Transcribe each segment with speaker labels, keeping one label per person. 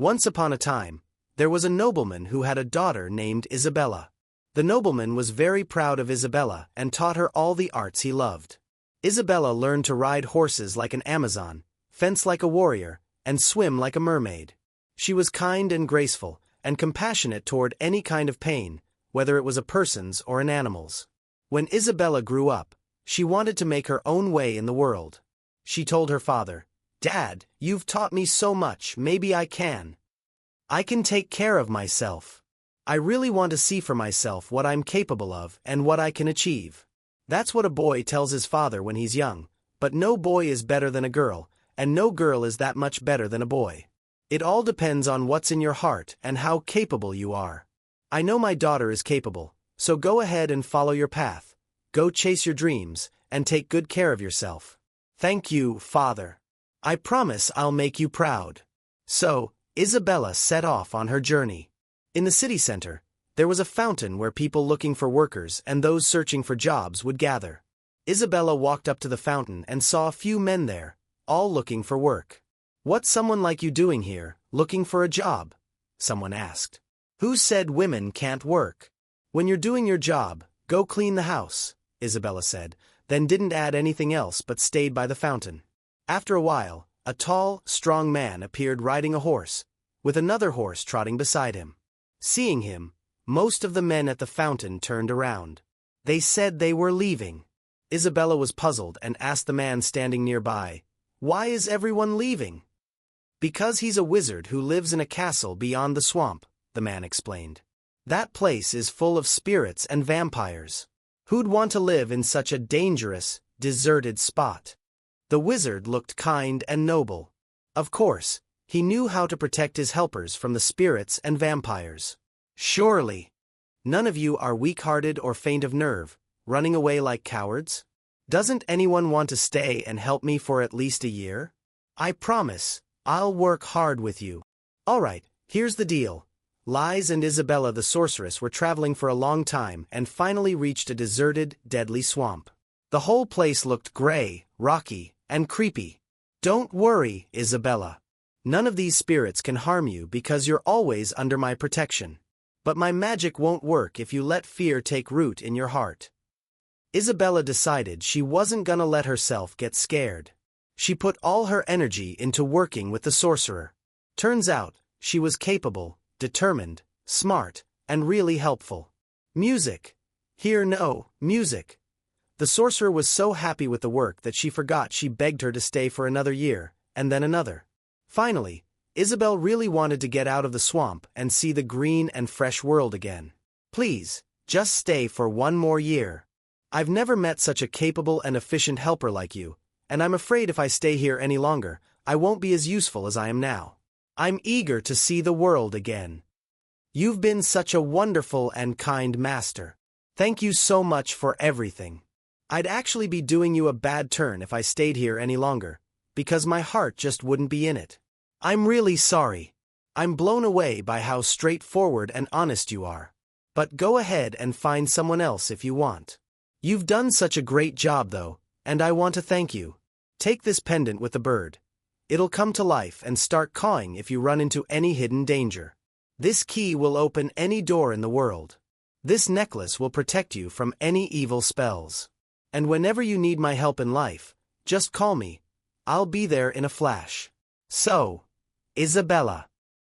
Speaker 1: Once upon a time, there was a nobleman who had a daughter named Isabella. The nobleman was very proud of Isabella and taught her all the arts he loved. Isabella learned to ride horses like an Amazon, fence like a warrior, and swim like a mermaid. She was kind and graceful, and compassionate toward any kind of pain, whether it was a person's or an animal's. When Isabella grew up, she wanted to make her own way in the world. She told her father, "Dad, you've taught me so much, maybe I can take care of myself. I really want to see for myself what I'm capable of and what I can achieve." That's what a boy tells his father when he's young, but no boy is better than a girl, and no girl is that much better than a boy. It all depends on what's in your heart and how capable you are. I know my daughter is capable, so go ahead and follow your path. Go chase your dreams, and take good care of yourself. Thank you, Father. I promise I'll make you proud. So, Isabella set off on her journey. In the city center, there was a fountain where people looking for workers and those searching for jobs would gather. Isabella walked up to the fountain and saw a few men there, all looking for work. "What's someone like you doing here, looking for a job?" someone asked. "Who said women can't work? When you're doing your job, go clean the house," Isabella said, then didn't add anything else but stayed by the fountain. After a while, a tall, strong man appeared riding a horse, with another horse trotting beside him. Seeing him, most of the men at the fountain turned around. They said they were leaving. Isabella was puzzled and asked the man standing nearby, "Why is everyone leaving?" "Because he's a wizard who lives in a castle beyond the swamp," the man explained. "That place is full of spirits and vampires. Who'd want to live in such a dangerous, deserted spot?" The wizard looked kind and noble. Of course, he knew how to protect his helpers from the spirits and vampires. "Surely, none of you are weak-hearted or faint of nerve, running away like cowards? Doesn't anyone want to stay and help me for at least a year? I promise, I'll work hard with you." "All right, here's the deal." Lies and Isabella the sorceress were traveling for a long time and finally reached a deserted, deadly swamp. The whole place looked gray, rocky, and creepy. "Don't worry, Isabella. None of these spirits can harm you because you're always under my protection. But my magic won't work if you let fear take root in your heart." Isabella decided she wasn't gonna let herself get scared. She put all her energy into working with the sorcerer. Turns out, she was capable, determined, smart, and really helpful. "Music. Here no, music." The sorcerer was so happy with the work that she forgot she begged her to stay for another year, and then another. Finally, Isabel really wanted to get out of the swamp and see the green and fresh world again. "Please, just stay for one more year. I've never met such a capable and efficient helper like you, and I'm afraid if I stay here any longer, I won't be as useful as I am now. I'm eager to see the world again. You've been such a wonderful and kind master. Thank you so much for everything. I'd actually be doing you a bad turn if I stayed here any longer, because my heart just wouldn't be in it. I'm really sorry. I'm blown away by how straightforward and honest you are. But go ahead and find someone else if you want. You've done such a great job though, and I want to thank you. Take this pendant with the bird. It'll come to life and start cawing if you run into any hidden danger. This key will open any door in the world. This necklace will protect you from any evil spells. And whenever you need my help in life, just call me. I'll be there in a flash." So, Isabella.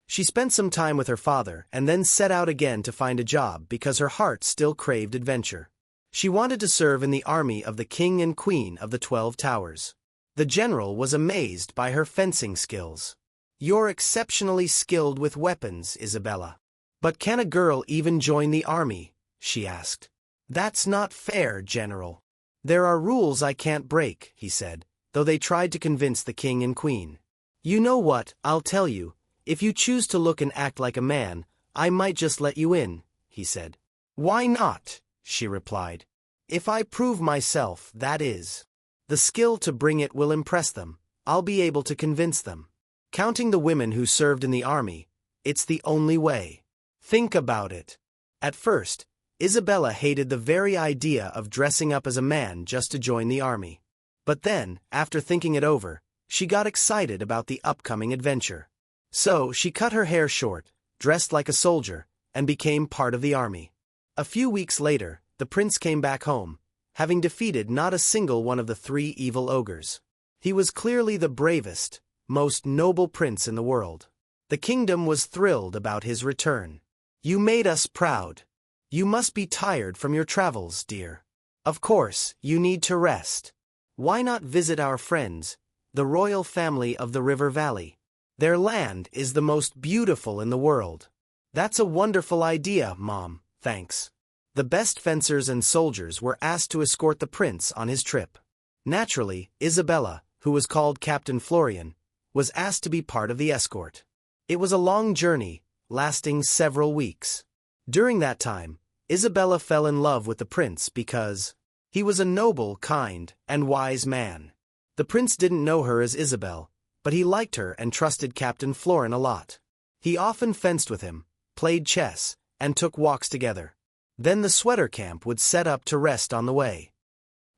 Speaker 1: She spent some time with her father and then set out again to find a job because her heart still craved adventure. She wanted to serve in the army of the king and queen of the 12 Towers. The general was amazed by her fencing skills. "You're exceptionally skilled with weapons, Isabella. But can a girl even join the army?" she asked. "That's not fair, General." "There are rules I can't break," he said, though they tried to convince the king and queen. "You know what, I'll tell you, if you choose to look and act like a man, I might just let you in," he said. "Why not?" she replied. "If I prove myself, that is. The skill to bring it will impress them. I'll be able to convince them. Counting the women who served in the army, it's the only way. Think about it." At first, Isabella hated the very idea of dressing up as a man just to join the army. But then, after thinking it over, she got excited about the upcoming adventure. So she cut her hair short, dressed like a soldier, and became part of the army. A few weeks later, the prince came back home, having defeated not a single one of the 3 evil ogres. He was clearly the bravest, most noble prince in the world. The kingdom was thrilled about his return. "You made us proud. You must be tired from your travels, dear. Of course, you need to rest. Why not visit our friends, the royal family of the river valley? Their land is the most beautiful in the world." "That's a wonderful idea, Mom, thanks." The best fencers and soldiers were asked to escort the prince on his trip. Naturally, Isabella, who was called Captain Florian, was asked to be part of the escort. It was a long journey, lasting several weeks. During that time, Isabella fell in love with the prince because he was a noble, kind, and wise man. The prince didn't know her as Isabel, but he liked her and trusted Captain Florian a lot. He often fenced with him, played chess, and took walks together. Then the sweater camp would set up to rest on the way.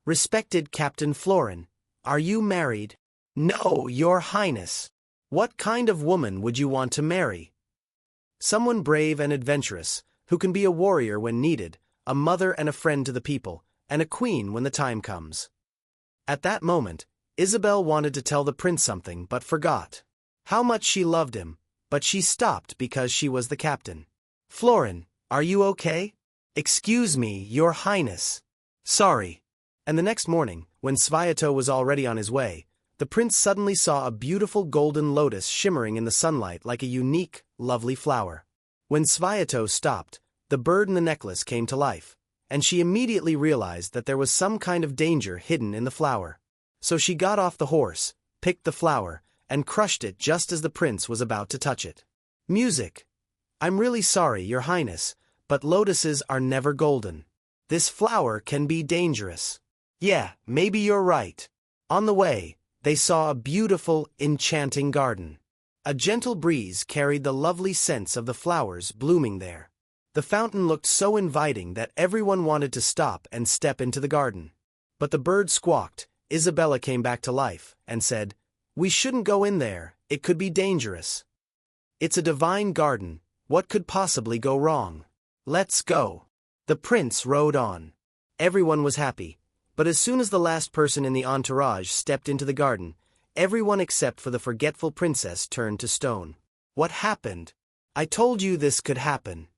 Speaker 1: "Respected Captain Florian, are you married?" "No, Your Highness." "What kind of woman would you want to marry?" "Someone brave and adventurous, who can be a warrior when needed, a mother and a friend to the people, and a queen when the time comes." At that moment, Isabel wanted to tell the prince something but forgot how much she loved him, but she stopped because she was the captain. "Florian, are you okay?" "Excuse me, Your Highness." "Sorry." And the next morning, when Sviato was already on his way, the prince suddenly saw a beautiful golden lotus shimmering in the sunlight like a unique, lovely flower. When Sviato stopped, the bird in the necklace came to life, and she immediately realized that there was some kind of danger hidden in the flower. So she got off the horse, picked the flower, and crushed it just as the prince was about to touch it. Music. "I'm really sorry, Your Highness, but lotuses are never golden. This flower can be dangerous." "Yeah, maybe you're right." On the way, they saw a beautiful, enchanting garden. A gentle breeze carried the lovely scents of the flowers blooming there. The fountain looked so inviting that everyone wanted to stop and step into the garden. But the bird squawked. Isabella came back to life and said, "We shouldn't go in there, it could be dangerous." "It's a divine garden, what could possibly go wrong? Let's go." The prince rode on. Everyone was happy, but as soon as the last person in the entourage stepped into the garden, everyone except for the forgetful princess turned to stone. "What happened? I told you this could happen."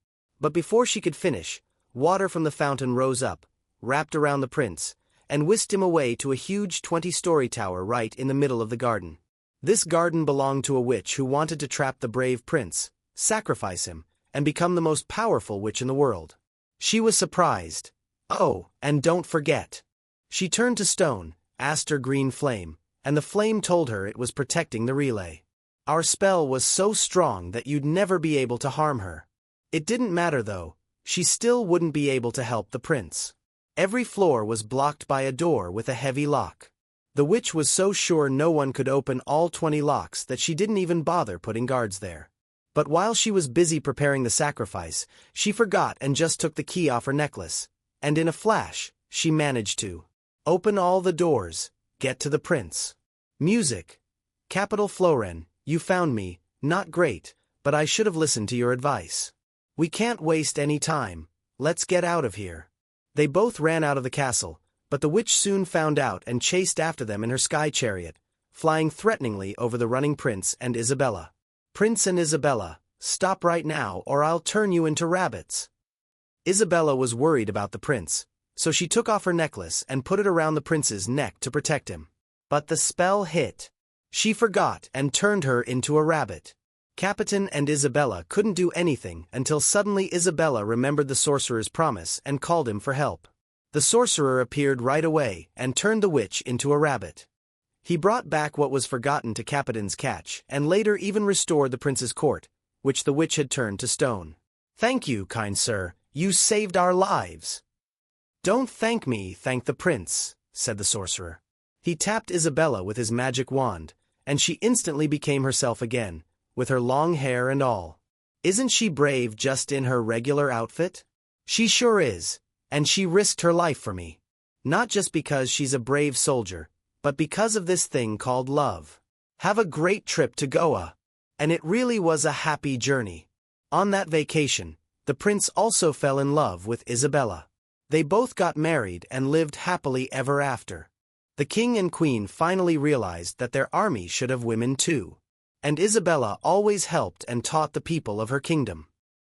Speaker 1: But before she could finish, water from the fountain rose up, wrapped around the prince, and whisked him away to a huge 20-story tower right in the middle of the garden. This garden belonged to a witch who wanted to trap the brave prince, sacrifice him, and become the most powerful witch in the world. She was surprised. "Oh, and don't forget." She turned to stone, asked her green flame, and the flame told her it was protecting the relay. "Our spell was so strong that you'd never be able to harm her." It didn't matter though, she still wouldn't be able to help the prince. Every floor was blocked by a door with a heavy lock. The witch was so sure no one could open all 20 locks that she didn't even bother putting guards there. But while she was busy preparing the sacrifice, she forgot and just took the key off her necklace, and in a flash, she managed to open all the doors, get to the prince. Music. "Capital Florian, you found me, not great, but I should have listened to your advice. We can't waste any time, let's get out of here." They both ran out of the castle, but the witch soon found out and chased after them in her sky chariot, flying threateningly over the running prince and Isabella. "Prince and Isabella, stop right now or I'll turn you into rabbits." Isabella was worried about the prince, so she took off her necklace and put it around the prince's neck to protect him. But the spell hit. She forgot and turned her into a rabbit. Capitan and Isabella couldn't do anything until suddenly Isabella remembered the sorcerer's promise and called him for help. The sorcerer appeared right away and turned the witch into a rabbit. He brought back what was forgotten to Capitan's catch and later even restored the prince's court, which the witch had turned to stone. "Thank you, kind sir, you saved our lives." "Don't thank me, thank the prince," said the sorcerer. He tapped Isabella with his magic wand, and she instantly became herself again, with her long hair and all. "Isn't she brave just in her regular outfit?" "She sure is, and she risked her life for me. Not just because she's a brave soldier, but because of this thing called love. Have a great trip to Goa." And it really was a happy journey. On that vacation, the prince also fell in love with Isabella. They both got married and lived happily ever after. The king and queen finally realized that their army should have women too. And Isabella always helped and taught the people of her kingdom.